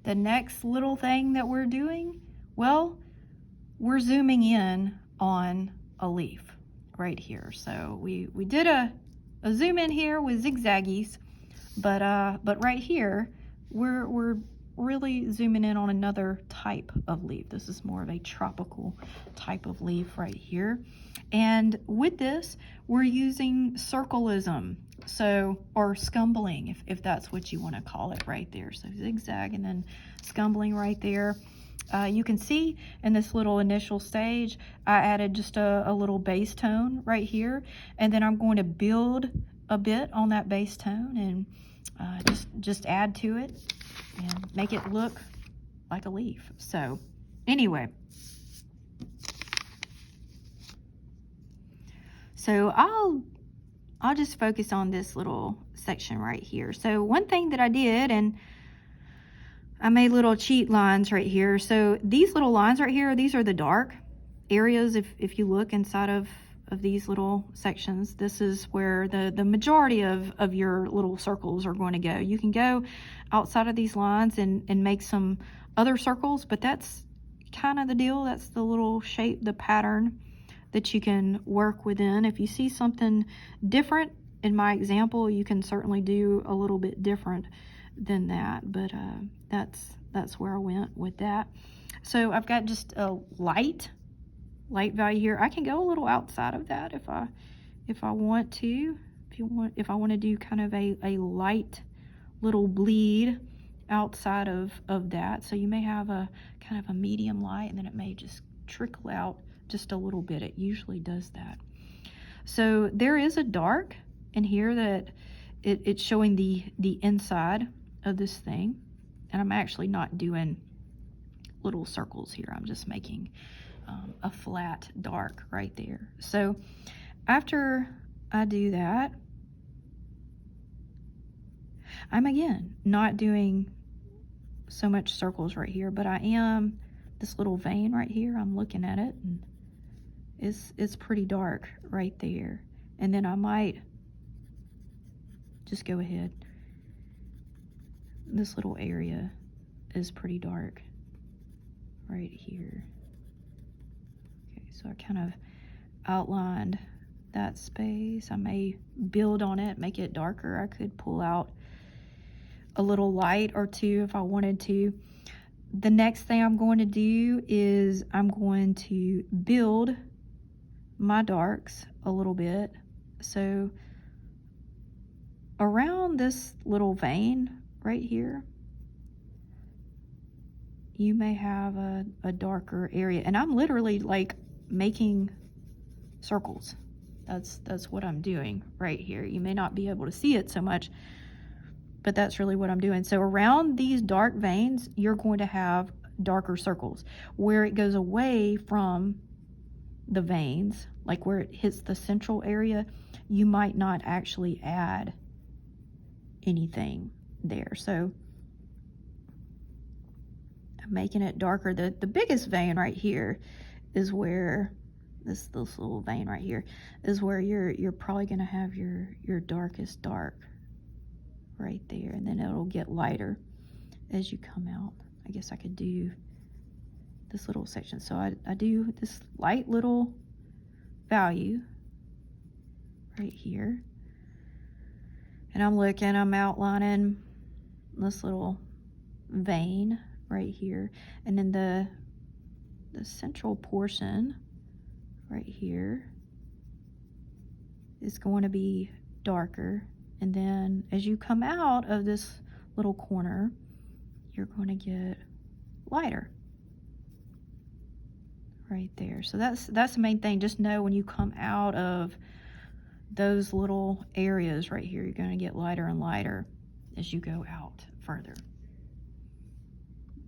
the next little thing that we're doing, well, we're zooming in on a leaf right here. So we did a zoom in here with zigzaggies, but right here, we're really zooming in on another type of leaf. This is more of a tropical type of leaf right here. And with this, we're using circleism, so, or scumbling, if that's what you want to call it right there. So zigzag and then scumbling right there. You can see in this little initial stage, I added just a little base tone right here, and then I'm going to build a bit on that base tone and just add to it and make it look like a leaf. So anyway, so I'll just focus on this little section right here. So one thing that I did, and I made little cheat lines right here. So these little lines right here, these are the dark areas. If you look inside of these little sections, this is where the majority of your little circles are going to go. You can go outside of these lines and make some other circles, but that's kind of the deal. That's the little shape, the pattern that you can work within. If you see something different in my example, you can certainly do a little bit different than that, but that's where I went with that. So I've got just a light value here. I can go a little outside of that if I want to. If I want to do kind of a light little bleed outside of that. So you may have a kind of a medium light, and then it may just trickle out just a little bit. It usually does that. So there is a dark in here that it's showing the inside of this thing, and I'm actually not doing little circles here. I'm just making a flat dark right there. So after I do that, I'm again not doing so much circles right here, but I am this little vein right here. I'm looking at it, and it's pretty dark right there. And then I might just go ahead. This little area is pretty dark right here. Okay, so I kind of outlined that space. I may build on it, make it darker. I could pull out a little light or two if I wanted to. The next thing I'm going to do is I'm going to build my darks a little bit. So around this little vein right here, you may have a darker area, and I'm literally like making circles. That's what I'm doing right here. You may not be able to see it so much, but that's really what I'm doing. So around these dark veins, you're going to have darker circles. Where it goes away from the veins, like where it hits the central area, you might not actually add anything there. So I'm making it darker. The biggest vein right here is where this little vein right here is where you're probably going to have your darkest dark right there, and then it'll get lighter as you come out. I guess I could do this little section. So I do this light little value right here, and I'm outlining this little vein right here, and then the central portion right here is going to be darker, and then as you come out of this little corner, you're going to get lighter right there. So that's the main thing. Just know when you come out of those little areas right here, you're going to get lighter and lighter as you go out further.